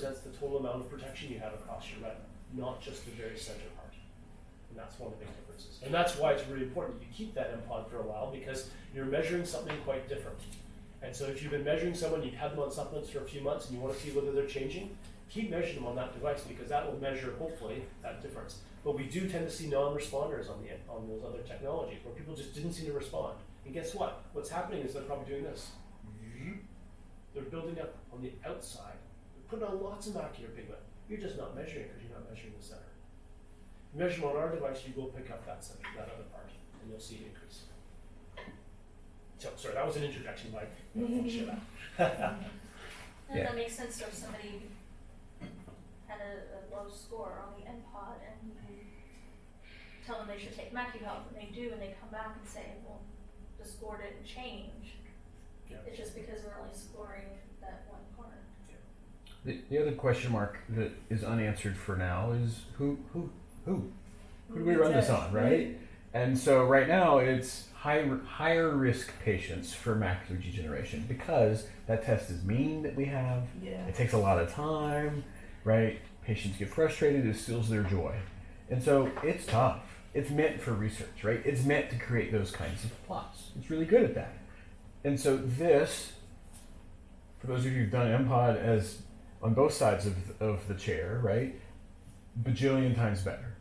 represents the total amount of protection you have across your retina, not just the very center part. And that's one of the big differences. And that's why it's really important you keep that MPOD for a while, because you're measuring something quite different. And so if you've been measuring someone, you've had them on supplements for a few months and you want to see whether they're changing, keep measuring them on that device, because that will measure, hopefully, that difference. But we do tend to see non-responders on those other technologies, where people just didn't seem to respond. And guess what? What's happening is they're probably doing this. They're building up on the outside. They're putting on lots of macular pigment. You're just not measuring because you're not measuring the center. You measure them on our device, you go pick up that center, that other part, and you'll see it increase. So, sorry, that was an introduction, Mike. And Yeah. that makes sense. So if somebody had a low score on the NPOD and you tell them they should take MacuHealth, and they do, and they come back and say, well, the score didn't change. Yeah. It's just because we're only scoring that one part. The other question mark that is unanswered for now is who do we run this on, right? And so right now it's higher risk patients for macular degeneration, because that test is mean that we have. Yeah. It takes a lot of time, right? Patients get frustrated, it steals their joy. And so it's tough. It's meant for research, right? It's meant to create those kinds of plots. It's really good at that. And so this, for those of you who've done MPOD as on both sides of the chair, right? Bajillion times better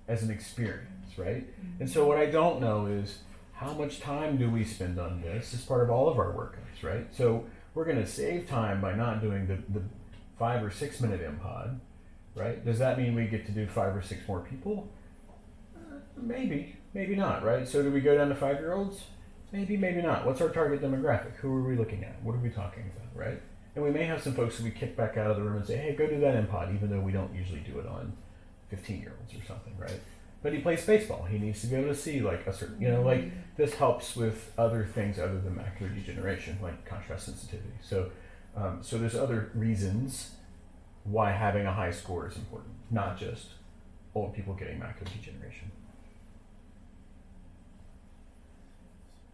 as an experience, right? And so what I don't know is how much time do we spend on this as part of all of our workouts, right? So we're gonna save time by not doing the 5 or 6 minute MPOD, right? Does that mean we get to do 5 or 6 more people? Maybe, maybe not, right? So do we go down to 5-year-olds? Maybe, maybe not. What's our target demographic? Who are we looking at? What are we talking about, right? And we may have some folks who we kick back out of the room and say, hey, go do that MPOD, even though we don't usually do it on 15-year-olds or something, right? But he plays baseball. He needs to be able to see like a certain, like this helps with other things other than macular degeneration, like contrast sensitivity. So, so there's other reasons why having a high score is important, not just old people getting macular degeneration.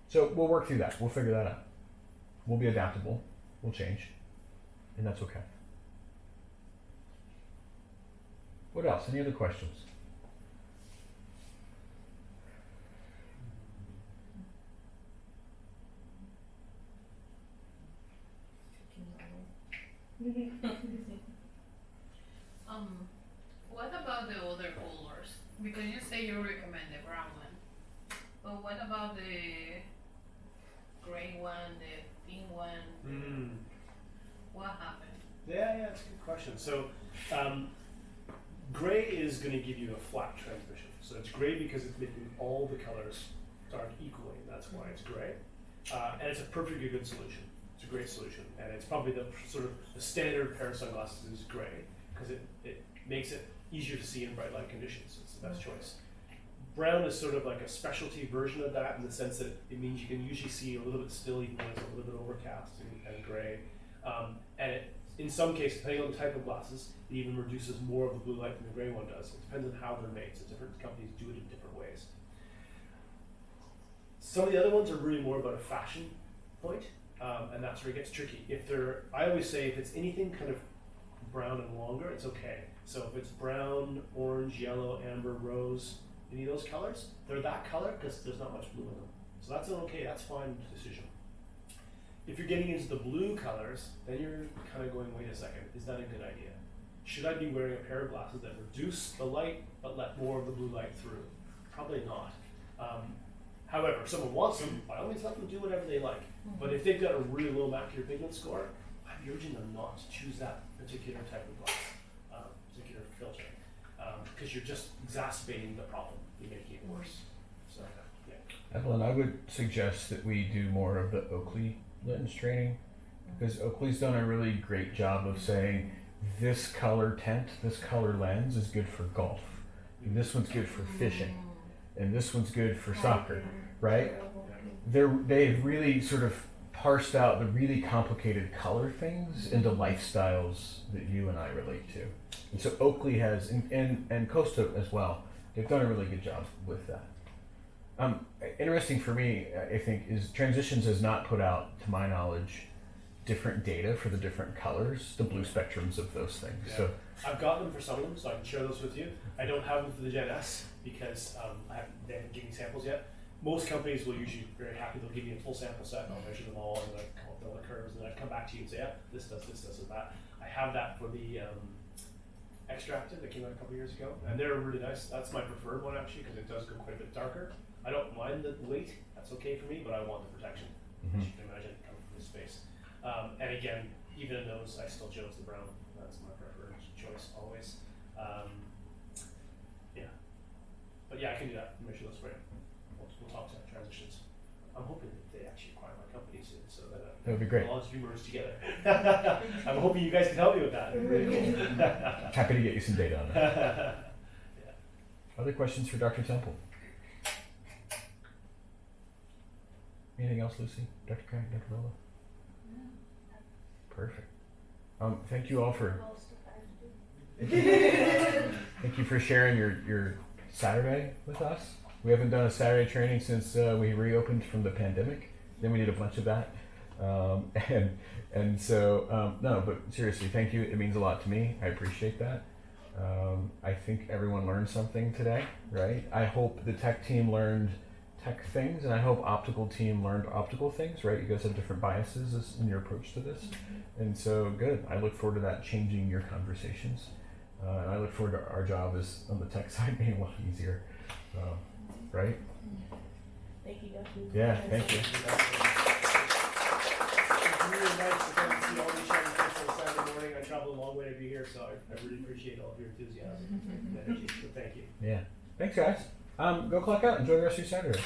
So we'll work through that. We'll figure that out. We'll be adaptable. We'll change. And that's okay. What else? Any other questions? What about the other colors? Because you say you recommend the brown one, but what about the gray one, the pink one? What happened? Yeah, that's a good question. So, gray is going to give you a flat transmission. So it's gray because it's making all the colors dark equally, and that's why it's gray. And it's a perfectly good solution. It's a great solution, and it's probably the sort of the standard pair of sunglasses is gray because it makes it easier to see in bright light conditions. It's the best choice. Brown is sort of like a specialty version of that in the sense that it means you can usually see a little bit still even when it's a little bit overcast and gray. And it, in some cases, depending on the type of glasses, it even reduces more of the blue light than the gray one does. It depends on how they're made. So different companies do it in different ways. Some of the other ones are really more about a fashion point, and that's where it gets tricky. I always say if it's anything kind of brown and longer, it's okay. So if it's brown, orange, yellow, amber, rose, any of those colors, they're that color because there's not much blue in them. So that's an okay, that's fine decision. If you're getting into the blue colors, then you're kind of going, wait a second, is that a good idea? Should I be wearing a pair of glasses that reduce the light but let more of the blue light through? Probably not. However, if someone wants them, by all means let them do whatever they like. But if they've got a really low macular pigment score, I'd be urging them not to choose that particular type of glass, particular filter, because you're just exacerbating the problem. You're making it worse. So, yeah. Evelyn, I would suggest that we do more of the Oakley lens training, because Oakley's done a really great job of saying this color tint, this color lens is good for golf, and this one's good for fishing, and this one's good for soccer, right? They've really sort of parsed out the really complicated color things into lifestyles that you and I relate to. And so Oakley has, and Costa as well, they've done a really good job with that. Interesting for me, I think, is Transitions has not put out, to my knowledge, different data for the different colors, the blue spectrums of those things. Yeah. So I've got them for some of them, so I can share those with you. I don't have them for the Gen S because they haven't given me samples yet. Most companies will usually be very happy. They'll give you a full sample set, and I'll measure them all, and then I come up with all the curves, and then I come back to you and say, yeah, this does, and that. I have that for the extracted that came out a couple years ago, and they're really nice. That's my preferred one actually because it does go quite a bit darker. I don't mind the weight; that's okay for me, but I want the protection. As you can imagine, coming from this space. And again, even in those, I still chose the brown. That's my preferred choice always. Yeah, but yeah, I can do that. Measure those for you. We'll talk to transitions. I'm hoping that they actually acquire my company soon, so that would be great. we'll all just be merged together. I'm hoping you guys can help me with that. It'd be really cool. happy to get you some data on that. Yeah. Other questions for Dr. Temple? Anything else, Lucy? Dr. Craig, Dr. Villa? Perfect. Thank you all for All stuff I have to do. thank you for sharing your Saturday with us. We haven't done a Saturday training since we reopened from the pandemic. Then we did a bunch of that, and so no, but seriously, thank you. It means a lot to me. I appreciate that. I think everyone learned something today, right? I hope the tech team learned tech things, and I hope optical team learned optical things, right? You guys have different biases in your approach to this, and so good. I look forward to that changing your conversations, and I look forward to our job is on the tech side being a lot easier, right? Thank you, Dr. Yeah, thank you. It's really nice to come and see all these shining fish on Saturday morning. I traveled a long way to be here, so I really appreciate all of your enthusiasm and energy. So thank you. Yeah, thanks guys. Go clock out. Enjoy the rest of your Saturday.